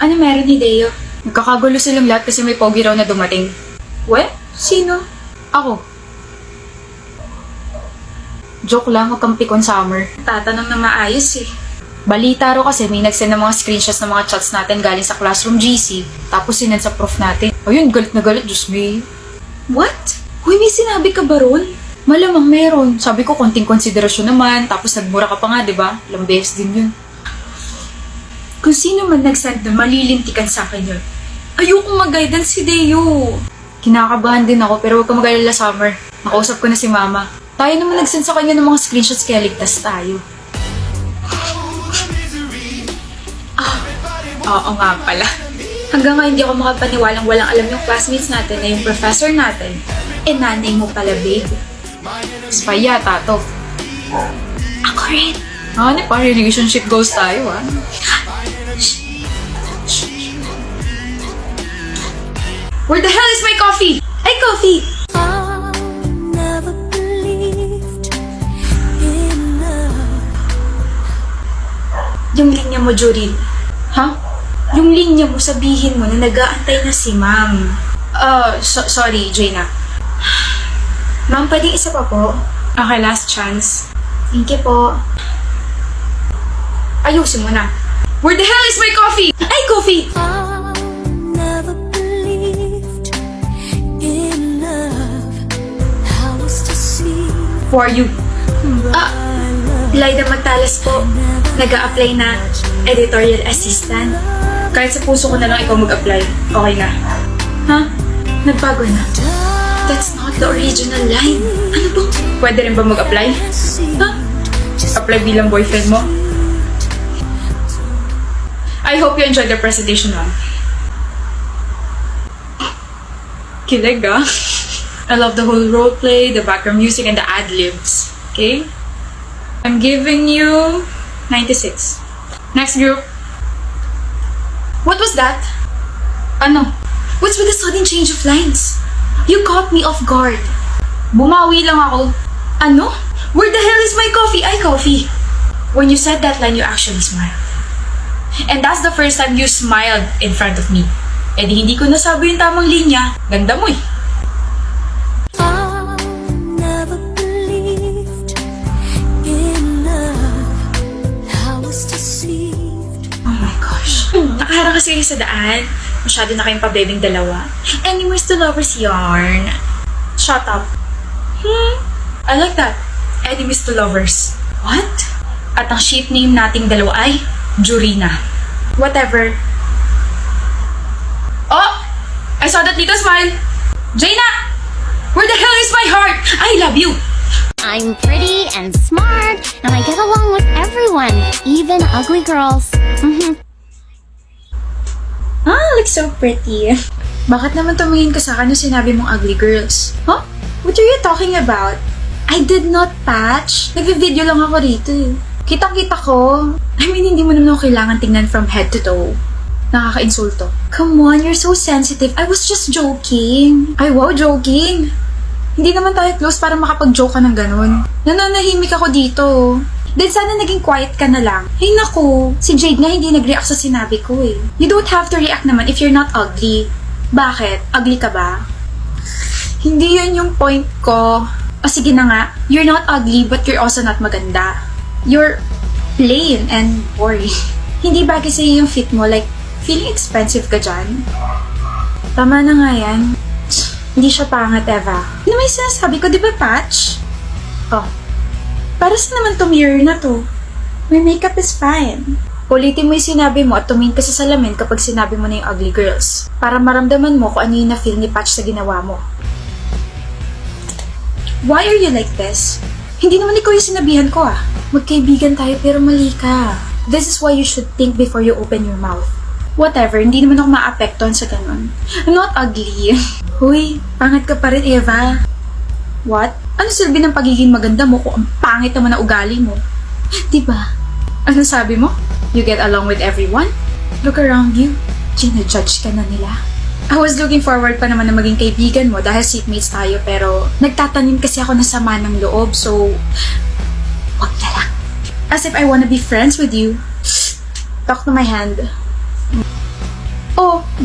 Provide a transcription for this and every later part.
Ano meron, Hideo? Nagkakagulo silang lahat kasi may pogi raw na dumating. What? Sino? Ako. Joke lang, huwag kang pikon summer. Tatanong na maayos eh. Balita raw kasi may nagsend ng mga screenshots ng mga chats natin galing sa classroom GC. Tapos sinend sa prof natin. Ayun, galit na galit, Diyos me. What? Uy, may sinabi ka ba ron? Malamang meron. Sabi ko, konting konsiderasyon naman. Tapos nagmura ka pa nga, di ba? Ilang beses din yun. Kung sino man nagsend na malilintikan sa akin yun. Ayokong mag-guidance si Deo. Kinakabahan din ako, pero huwag ka mag-alala, Summer. Nakausap ko na si Mama. Tayo naman nagsend sa kanya ng mga screenshots kaya ligtas tayo. Oo nga pala. Hanggang ngayon hindi ako makapaniwalang walang alam yung classmates natin na yung professor natin. Eh, nanay mo pala, babe. Spy yata to. Ako rin. Ano pa, relationship goals tayo, ah. Where the hell is my coffee? Ay, coffee! Yung linya mo, Joril. Ha? Yung linya mo, sabihin mo na nag-aantay na si ma'am. Sorry, Jaina. Ma'am, pwedeng isa pa po? Okay, last chance. Thank you po. Ayusin mo na. Where the hell is my coffee? Ay, coffee! For you. Lyda Magtalas po. Nag-a-apply na editorial assistant. Kahit sa puso ko na lang ikaw mag-apply. Okay na. Ha? Nagbago na. That's not the original line. Ano ba? Pwede rin ba mag-apply? Ha? Apply bilang boyfriend mo? I hope you enjoyed the presentation, ma'am. Kilig, ah. I love the whole roleplay, the background music, and the ad-libs. Okay? I'm giving you 96. Next group. What was that? Ano? What's with the sudden change of lines? You caught me off guard. Bumawi lang ako. Ano? Where the hell is my coffee? Ay, coffee. When you said that line, you actually smiled. And that's the first time you smiled in front of me. Eh di hindi ko nasabi yung tamang linya. Ganda mo eh. Oh my gosh. Nakaharang kasi kayo sa daan. Masyado na kayong pabebing dalawa. Enemies to lovers yarn. Shut up. I like that. Enemies to lovers. What? At ang ship name nating dalawa ay Jurina. Whatever. Oh! I saw that little smile! Jaina! Where the hell is my heart? I love you! I'm pretty and smart, and I get along with everyone, even ugly girls. Looks so pretty. Bakit naman tumingin ka sa akin nung sinabi mong ugly girls? Huh? What are you talking about? I did not patch. Nagvi-video lang ako rito. Kitang-kita ko. I mean, hindi mo naman ako kailangan tingnan from head to toe. Nakaka-insulto. Come on, you're so sensitive. I was just joking. Ay, wow, joking! Hindi naman tayo close para makapag-joke ka ng ganun. Nananahimik ako dito. Then sana naging quiet ka na lang. Ay naku, si Jade nga hindi nag-react sa sinabi ko eh. You don't have to react naman if you're not ugly. Bakit? Ugly ka ba? Hindi yun yung point ko. O sige na nga, you're not ugly but you're also not maganda. You're plain and boring. Hindi bagay sa'yo yung fit mo, like, feeling expensive ka dyan? Tama na nga yan. Hindi siya pangat, Eva. Ano may sinasabi ko, di ba, Patch? Oh, para sa naman tong mirror na to? My makeup is fine. Ulitin mo yung sinabi mo at tumingin ka sa salamin kapag sinabi mo na yung ugly girls. Para maramdaman mo kung ano yung na-feel ni Patch sa ginawa mo. Why are you like this? Hindi naman ikaw yung sinabihan ko ah. Magkaibigan tayo pero mali ka. This is why you should think before you open your mouth. Whatever, hindi naman ako maapektuhan sa ganun. I'm not ugly. Huy, pangat ka pa rin, Eva. What? Ano silbi ng pagiging maganda mo kung ang pangit naman na ugali mo? Diba? Ano sabi mo? You get along with everyone? Look around you. Ginajudge ka na nila. I was looking forward pa naman na maging kaibigan mo dahil seatmates tayo pero nagtatanim kasi ako ng sama ng loob so wag na lang. As if I wanna be friends with you. Talk to my hand.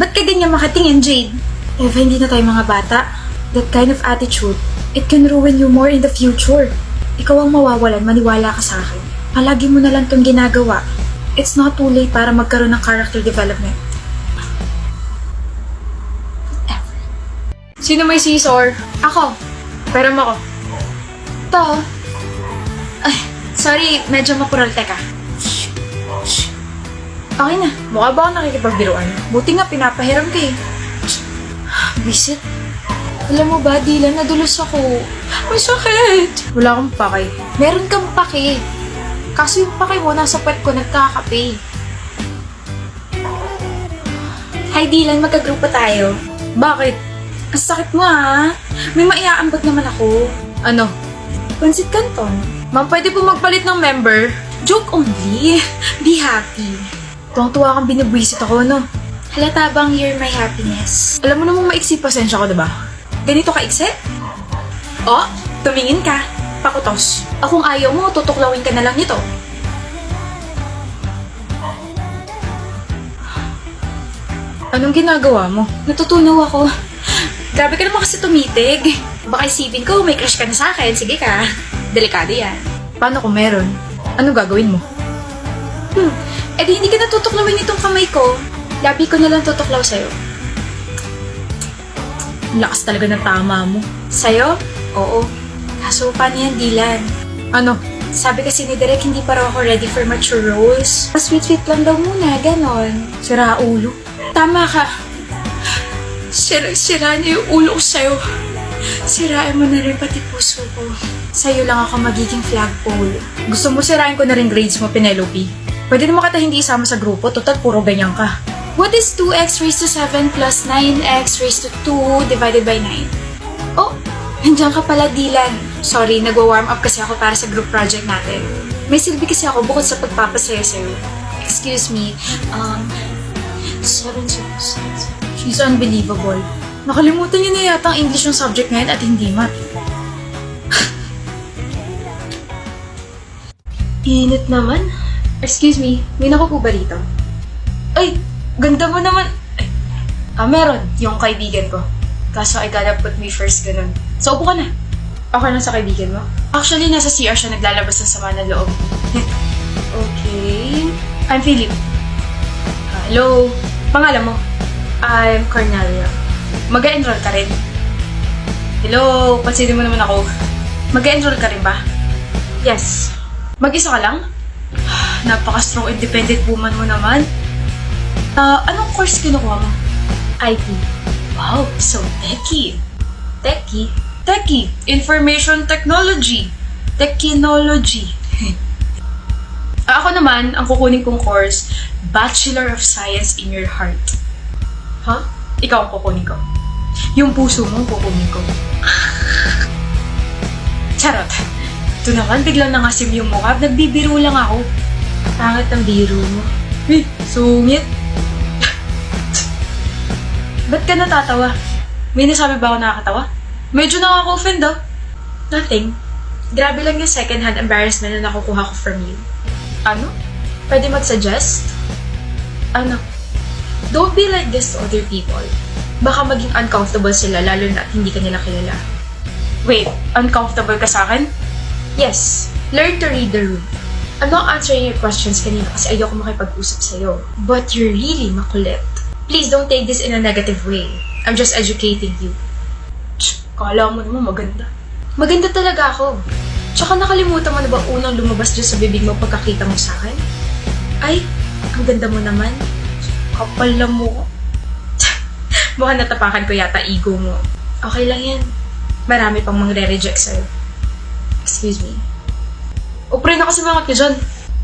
Ba't ka ganyan makatingin, Jade? Eva, hindi na tayo mga bata. That kind of attitude, it can ruin you more in the future. Ikaw ang mawawalan, maniwala ka sa akin. Palagi mo na lang itong ginagawa. It's not too late para magkaroon ng character development. Sino may scissor? Ako. Pero mo ako. To. Ay, sorry, medyo mapural. Teka. Okay na, mukha ba ako nakikipagbiruan? Buti nga pinapahiram ka eh. Visit. Alam mo ba, Dylan, nadulos ako. Masakit. Wala akong pakay. Meron kang pake. Kaso yung pake mo, nasa puwet ko, nagkakape. Hi, Dylan, magka-group pa tayo. Bakit? Ang sakit mo, ha? May maiaambag naman ako. Ano? Pansit Canton. Ma'am, pwede po magpalit ng member? Joke only. Be happy. Tuwang-tuwa kang binibwisit ako, no? Halata bang you're my happiness? Alam mo namang maiksi pasensya ko, diba? Ganito ka, Ikset? Oh, tumingin ka. Pakutos. Kung ayaw mo, tutuklawin ka na lang nito. Anong ginagawa mo? Natutunaw ako. Grabe ka naman kasi tumitig. Baka isipin ko, may crush ka na sa akin. Sige ka. Delikado yan. Paano kung meron? Anong gagawin mo? Eh di hindi ka natutuklawin itong kamay ko. Labi ko na lang tutuklaw sa'yo. Ang lakas talaga ng tama mo. Sa'yo? Oo. Kaso paano yan, Dylan? Ano? Sabi kasi ni Derek, hindi pa raw ako ready for mature roles. Sweet-sweet lang daw muna, ganon. Sira ulo. Tama ka. Sira niya yung ulo ko sa'yo. Sirain mo na rin pati puso ko. Sa'yo lang ako magiging flagpole. Gusto mo sirain ko na rin grades mo, Penelope? Pwede naman kita hindi isama sa grupo, total puro ganyan ka. What is 2x raised to 7 plus 9x raised to 2 divided by 9? Oh, nandiyan ka pala, Dylan. Sorry, nagwa-warm up kasi ako para sa group project natin. May silbi kasi ako bukod sa pagpapasaya sa'yo. Excuse me, 7. She's unbelievable. Nakalimutan niyo na yata ang English yung subject ngayon at hindi math. Init naman. Excuse me, may nakupo ba dito? Ay, ganda mo naman. Ay, Meron, yung kaibigan ko. Kaso I gotta put me first, ganun. So, upo ka na. Okay lang sa kaibigan mo? actually, nasa CR siya naglalabas ng sama ng loob. Okay. I'm Philip. Hello. Pangalan mo? I'm Cornelia. Mag-enroll ka rin? Hello, pansinin mo naman ako. Mag-enroll ka rin ba? Yes. Mag-isa ka lang? Napaka-strong independent woman mo naman. Anong course kinukuha mo? IT. Wow, so techie. Techie? Techie. Information technology. Technology. Ako naman, ang kukunin kong course, Bachelor of Science in Your Heart. Huh? Ikaw ang kukunin ko. Yung puso mo, kukunin ko. Charot. Ito naman, biglang nangasim yung mukha. Nagbibiro lang ako. Pangit ang biro mo. Sungit. Ba't ka natatawa? May nasabi ba ako nakakatawa? Medyo nakaka-offend ah. Nothing. Grabe lang yung second-hand embarrassment na nakukuha ko from you. Ano? Pwede mag-suggest? Ano? Don't be like this to other people. Baka maging uncomfortable sila lalo na at hindi ka nila kilala. Wait, uncomfortable ka sa akin? Yes. Learn to read the room. I'm not answering your questions kanina kasi ayoko makipag-usap sa'yo. But you're really makulit. Please don't take this in a negative way. I'm just educating you. Kala mo naman maganda. Maganda talaga ako. Tsaka nakalimutan mo na ba unang lumabas dyan sa bibig mo pagkakita mo sa akin? Ay, ang ganda mo naman. Kapal lang mo. Mukhang natapakan ko yata ego mo. Okay lang yan. Marami pang mangre-reject sa'yo. Excuse me. Upre na kasi mga ka dyan.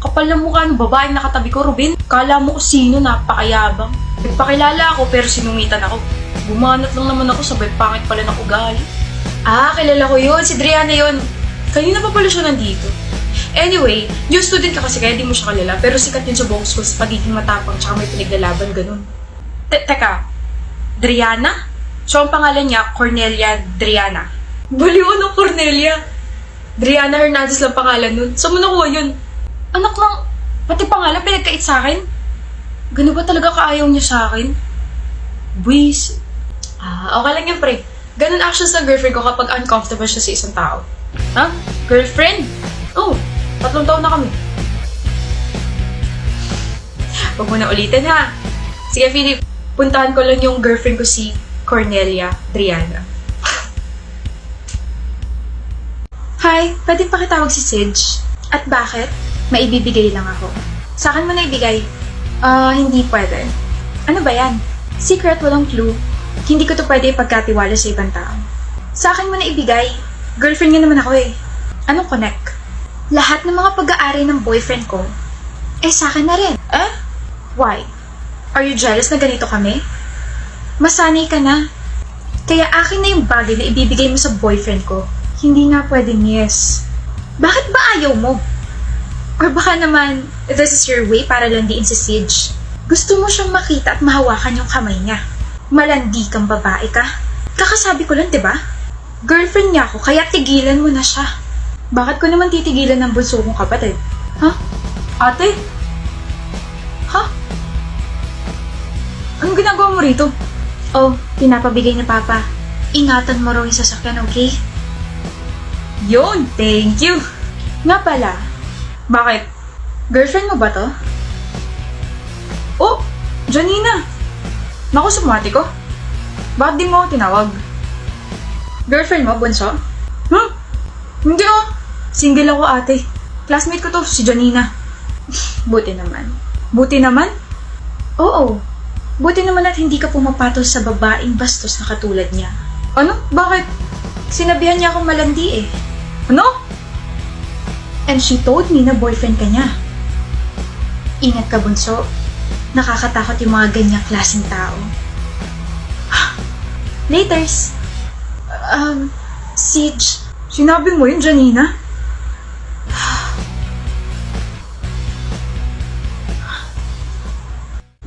Kapal ng mukha ng babaeng nakatabi ko, Ruben. Kala mo kung sino, napakayabang. Nagpakilala ako pero sinungitan ako. Bumanat lang naman ako, sabay pangit pala ng ugali. Ah, kilala ko yun. Si Driana yun. Kanina pa pala siya nandito. Anyway, new student ka kasi kaya di mo siya kalala. Pero sikat yun sa buong school sa pagiging matapang tsaka may pinaglalaban, ganun. Teka, Driana? So, ang pangalan niya, Cornelia Driana. Baliw ng Cornelia. Driana Hernandez lang pangalan nun. Saan mo nakuha yun? Anak lang, pati pangalan pinagkait sa akin. Gano'n ba talaga kaayaw niya sa akin? Buwis. Okay lang yan, pre. Ganun actions ng girlfriend ko kapag uncomfortable siya sa isang tao. Ha? Girlfriend? Oh, 3 taon na kami. Huwag mo na ulitin, ha? Sige, Philip. Puntahan ko lang yung girlfriend ko si Cornelia Driana. Hi, pwede pakitawag si Sidge? At bakit? Maibibigay lang ako. Sa akin mo na ibigay. Hindi pwede. Ano ba yan? Secret, walang clue. Hindi ko to pwede ipagkatiwala sa ibang tao. Sa akin mo na ibigay. Girlfriend nga naman ako eh. Anong connect? Lahat ng mga pag-aari ng boyfriend ko, sa akin na rin. Why? Are you jealous na ganito kami? Masanay ka na. Kaya akin na yung bagay na ibibigay mo sa boyfriend ko. Hindi nga pwedeng yes. Bakit ba ayaw mo? Or baka naman, this is your way para landiin si Sidge. Gusto mo siyang makita at mahawakan yung kamay niya. Malandi kang babae ka. Kakasabi ko lang, diba? Girlfriend niya ako, kaya tigilan mo na siya. Bakit ko naman titigilan ng bunso kong kapatid? Ha? Ate? Ha? Anong ginagawa mo rito? Oh, pinapabigay ni Papa. Ingatan mo raw yung sasakyan, okay? Yun, thank you. Nga pala, bakit? Girlfriend mo ba to? Oh, Janina. Naku, sumati ko. Bakit di mo ako tinawag? Girlfriend mo, bunso? Hindi oh. Single ako, ate. Classmate ko to, si Janina. Buti naman. Buti naman? Oo. Buti naman at hindi ka pumapatol sa babaeng bastos na katulad niya. Ano? Bakit? Sinabihan niya akong malandi eh. Ano? And she told me na boyfriend ka niya. Ingat ka, bunso. Nakakatakot yung mga ganyang klaseng tao. Laters. Sidge. Sinabi mo yun, Janina?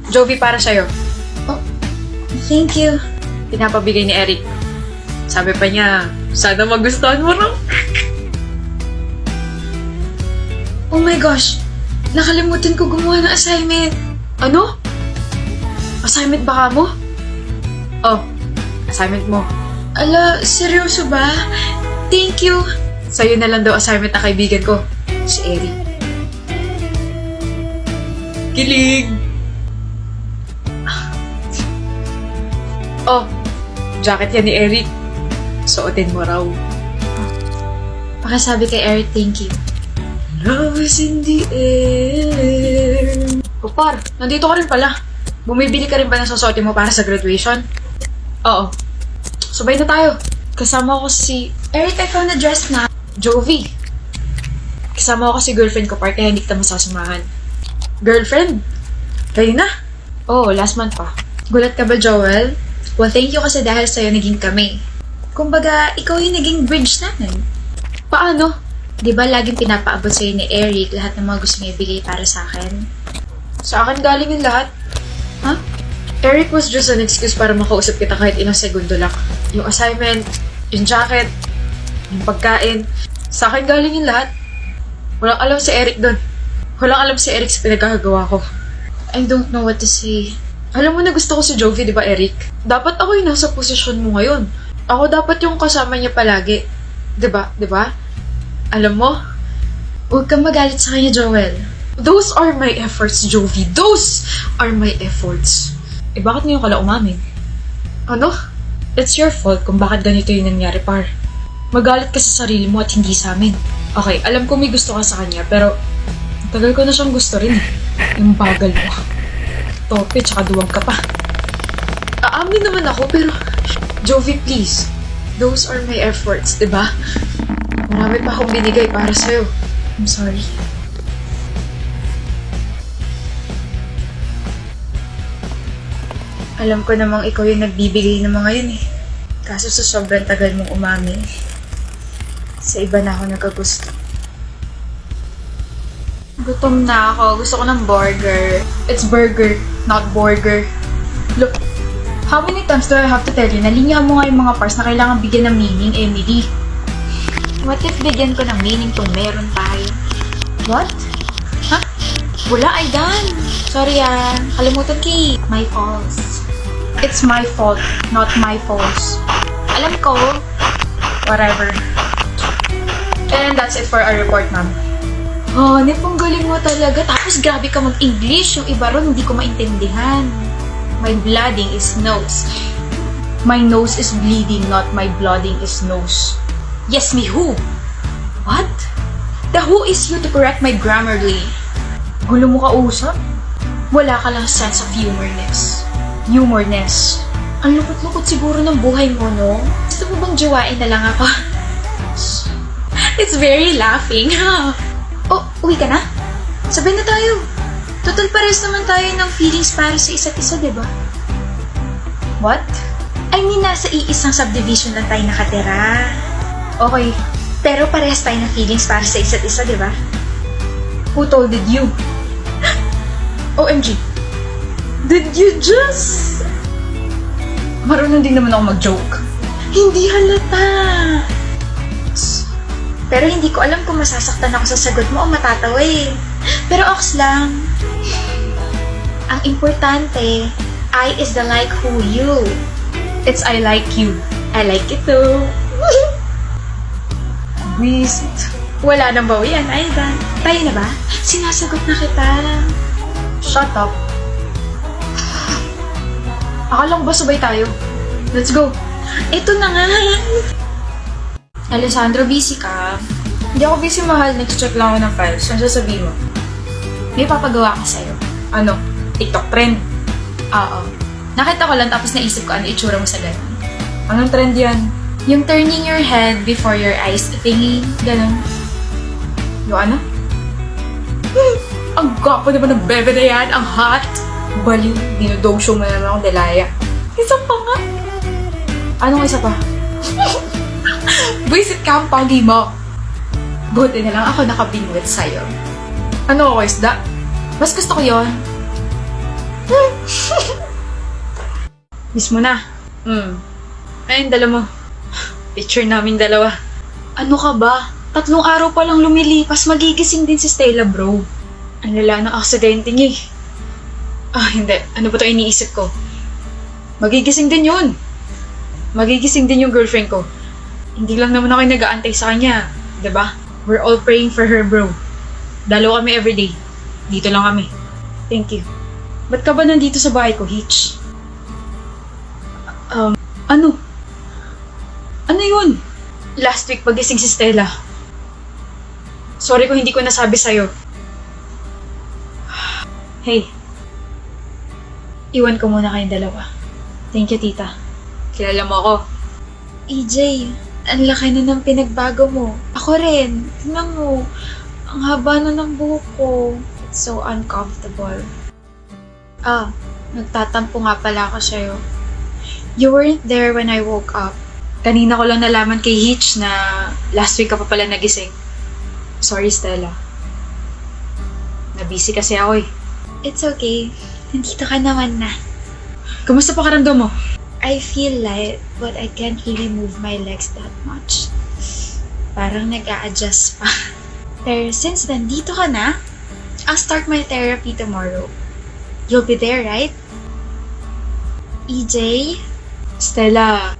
Jovi, para sa'yo. Oh, thank you. Pinapabigay ni Eric. Sabi pa niya, sana magustuhan mo raw. Oh my gosh! Nakalimutan ko gumawa ng assignment. Ano? Assignment ba ka mo? Oh, assignment mo. Ala, seryoso ba? Thank you. Sa'yo na lang daw assignment na kaibigan ko, si Eric. Kilig! Oh, jacket yan ni Eric. Suotin mo raw. Pakisabi kay Eric, thank you. Love is in the air. Kupar, nandito ka rin pala. Bumibili ka rin ba ng susuotin mo para sa graduation? Oo. Sabay na tayo. Kasama ko si... Eric, I found a dress na. Jovi. Kasama ko si girlfriend ko, kaya hindi kita masasamahan. Girlfriend? Kayo na? Oo, last month pa. Gulat ka ba, Joel? Well, thank you kasi dahil sa'yo naging kami. Kumbaga, ikaw yung naging bridge namin. Paano? Di ba laging pinapaabot sa'yo ni Eric lahat ng mga gusto niya ibigay para sa akin? Sa akin galing yung lahat. Huh? Eric was just an excuse para makausap kita kahit ilang segundo lang. Yung assignment, yung jacket, yung pagkain. Sa akin galing yung lahat. Walang alam si Eric doon. Walang alam si Eric sa pinagkakagawa ko. I don't know what to say. Alam mo na gusto ko si Jovi, di ba, Eric? Dapat ako yung nasa posisyon mo ngayon. Ako dapat yung kasama niya palagi. Di ba? Di ba? Alam mo, huwag kang magalit sa kanya, Joel. Those are my efforts, Jovi. Those are my efforts. Bakit ngayon ka lang umamin? Ano? It's your fault kung bakit ganito yung nangyari, par. Magalit ka sa sarili mo at hindi sa amin. Okay, alam ko may gusto ka sa kanya, pero tagal ko na siyang gusto rin. Yung bagal mo. Tope, tsaka duwag ka pa. Aamin naman ako, pero... Jovi, please. Those are my efforts, diba? Marami pa akong binigay para sa'yo. I'm sorry. Alam ko namang ikaw yung nagbibigay ng mga yun eh. Kaso sa sobrang tagal mong umami, sa iba na ako nagkagusto. Gutom na ako. Gusto ko ng burger. It's burger, not burger. Look, how many times do I have to tell you na linya mo nga yung mga parts na kailangan bigyan ng meaning, Emily? What if bigyan ko ng meaning kung meron tayo? What? Ha? Wala, Aidan. Sorry kalimutan ki. My faults. It's my fault, not my faults. Alam ko. Whatever. And that's it for our report, ma'am. Oh, Nipong galing mo talaga. Tapos grabe ka mag-English. Yung iba ron, hindi ko maintindihan. My blooding is nose. My nose is bleeding, not my blooding is nose. Yes, me who? What? The who is you to correct my grammarly? Gulo mo kausap? Wala ka lang sense of humorness. Humorness. Ang lukot-lukot siguro ng buhay mo, no? Gusto mo bang jowain na lang ako? It's very laughing. Oh, uwi ka na? Sabay na tayo. Total pares naman tayo ng feelings para sa isa't isa, diba? What? I mean, nasa iisang subdivision lang tayo nakatira. Okay. Pero parehas tayo ng feelings para sa isa't isa, diba? Who told it you? OMG. Did you just... Marunong din naman ako mag-joke. Hindi halata. Pero hindi ko alam kung masasaktan ako sa sagot mo o matatawa eh. Pero ox lang. Ang importante, I is the like who you. It's I like you. I like it too. Beast. Wala nang bawian, Ivan. Tayo na ba? Sinasagot na kita. Shut up. Akala ko ba sabay tayo? Let's go. Ito na nga. Alessandro, busy ka? Hindi ako busy, mahal. Nag-check lang ako ng files. Ano sasabihin mo? May papagawa ka sa'yo. Ano? TikTok trend? Oo. Nakita ko lang tapos naisip ko ano itsura mo sa ganun. Anong trend yan? Yung turning your head before your eyes thingy. Ganun. Yung ano? Ang gwapo naman ng bebe na yan. Ang hot. Baliw. Dinodong-show mo naman akong Delaya. Isa pa nga. Anong isa pa? Visit ka ang pogi mo. Buti na lang ako nakabingwit sa'yo. Ano ako, isda? Mas gusto ko yun. Miss mo na. Ayun, dala mo. Picture namin dalawa. Ano ka ba? 3 araw pa lang lumilipas, magigising din si Stella, bro. Ang lala ng aksidente niya eh. Ah, hindi. Ano ba ito iniisip ko? Magigising din yun. Magigising din yung girlfriend ko. Hindi lang naman ako nag-aantay sa kanya. 'Di ba? We're all praying for her, bro. Dalaw kami everyday. Dito lang kami. Thank you. Ba't ka ba nandito sa bahay ko, Hitch? Ano? Ano yun? Last week pagising si Stella. Sorry kung hindi ko nasabi sa'yo. Hey. Iwan ko muna kayong dalawa. Thank you, tita. Kilala mo ako. EJ, ang laki na ng pinagbago mo. Ako rin. Tingnan mo. Ang haba na ng buhok ko. It's so uncomfortable. Ah, nagtatampo nga pala ako sa'yo. You weren't there when I woke up. Kanina ko lang nalaman kay Hitch na last week ka pa pala nagising. Sorry, Stella. Nabusy kasi ako eh. It's okay. Nandito ka naman na. Kamusta pa karamdam mo? I feel light, but I can't really move my legs that much. Parang nag-a-adjust pa. Pero since nandito ka na, I'll start my therapy tomorrow. You'll be there, right? EJ, Stella,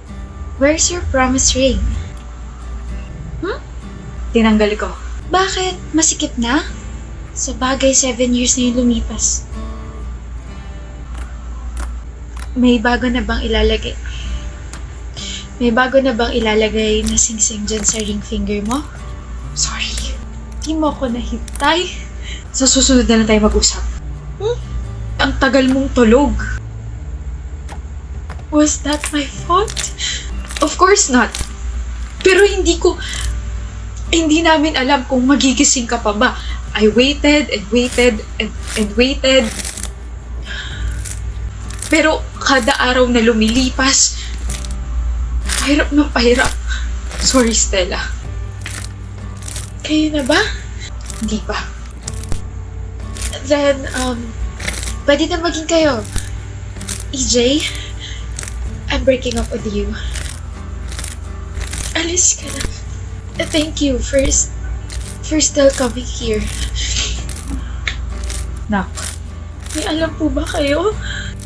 where's your promise ring? tinanggal ko. Bakit? Masikip na? Sa bagay, 7 years na yung lumipas. May bago na bang ilalagay? May bago na bang ilalagay na sing-sing dyan sa ring finger mo? Sorry. Di mo ako nahintay. Sa susunod na lang tayo mag-usap. Ang tagal mong tulog. Was that my fault? Of course not. Pero hindi namin alam kung magigising ka pa ba. I waited and waited and waited. Pero kada araw na lumilipas, pahirap ng pahirap. Sorry, Stella. Kayo na ba? Hindi pa. Then, pwede na maging kayo. EJ, I'm breaking up with you. Alis ka na. Thank you for still coming here. Nak, May alam po ba kayo?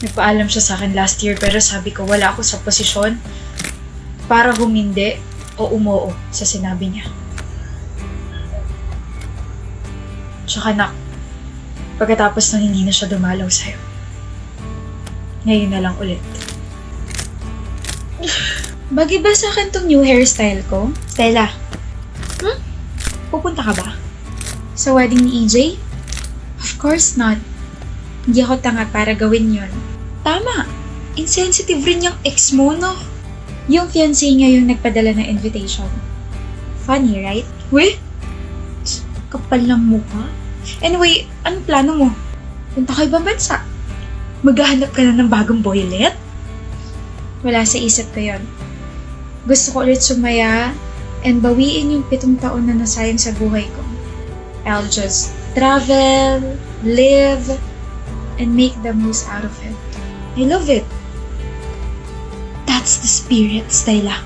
Nagpaalam siya sa akin last year pero sabi ko wala ako sa posisyon para humindi o umoo sa sinabi niya. Tsaka nak, pagkatapos nung hindi na siya dumalaw sa'yo, ngayon na lang ulit. Bagay ba sa akin tong new hairstyle ko? Stella, pupunta ka ba? Sa wedding ni EJ? Of course not. Hindi ako tanga para gawin yon. Tama, insensitive rin yung ex mo, no? Yung fiancé niya yung nagpadala ng invitation. Funny, right? Weh? Kapal ng mukha. Anyway, anong plano mo? Punta ka ibang bansa? Maghahanap ka na ng bagong boylet? Wala sa isip ko yon. Gusto ko ulit sumaya and bawiin yung 7 taon na nasayang sa buhay ko. I'll just travel, live, and make the most out of it. I love it. That's the spirit, Stella.